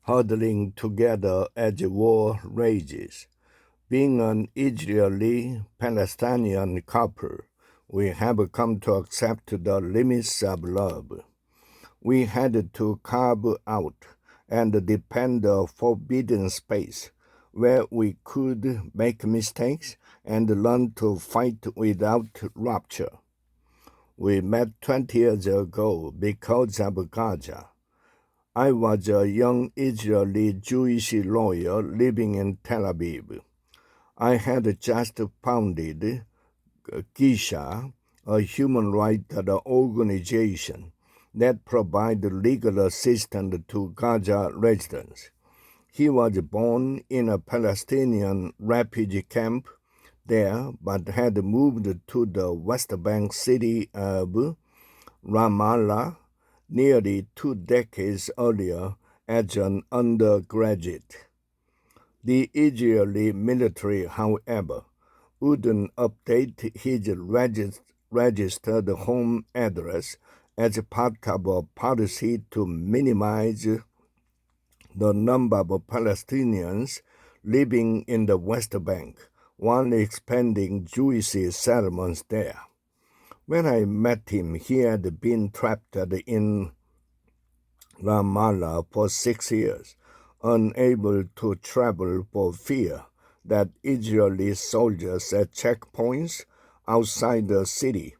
huddling together as war rages. Being an Israeli-Palestinian couple, we have come to accept the limits of love. We had to carve out and defend a forbidden space where we could make mistakes and learn to fight without rupture. We met 20 years ago because of Gaza. I was a young Israeli Jewish lawyer living in Tel Aviv. I had just founded Gisha, a human rights organization that provides legal assistance to Gaza residents. He was born in a Palestinian refugee camp there, but had moved to the West Bank city of Ramallah nearly 2 decades earlier as an undergraduate. The Israeli military, however, wouldn't update his registered home address as part of a policy to minimize the number of Palestinians living in the West Bank while expanding Jewish settlements there. When I met him, he had been trapped in Ramallah for 6 years, unable to travel for fear that Israeli soldiers at checkpoints outside the city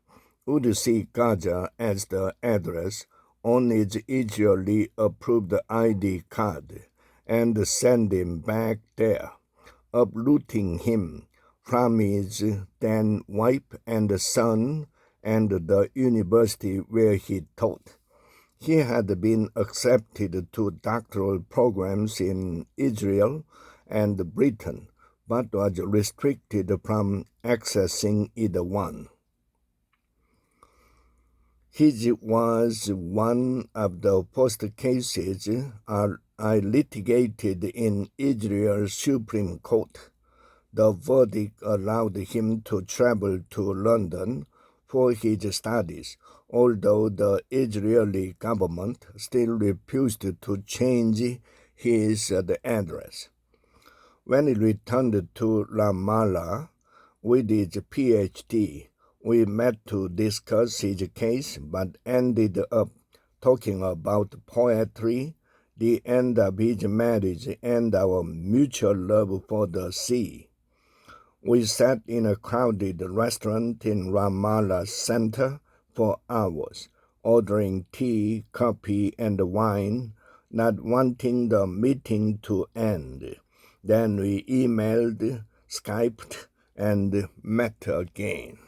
would see Gaza as the address on his Israeli-approved ID card and send him back there, uprooting him from his then wife and son and the university where he taught. He had been accepted to doctoral programs in Israel and Britain, but was restricted from accessing either one. His was one of the first cases I litigated in Israel's Supreme Court. The verdict allowed him to travel to London for his studies, although the Israeli government still refused to change his address. When he returned to Ramallah with his PhD, we met to discuss his case, but ended up talking about poetry, the end of his marriage, and our mutual love for the sea. We sat in a crowded restaurant in Ramallah Center for hours, ordering tea, coffee, and wine, not wanting the meeting to end. Then we emailed, Skyped, and met again.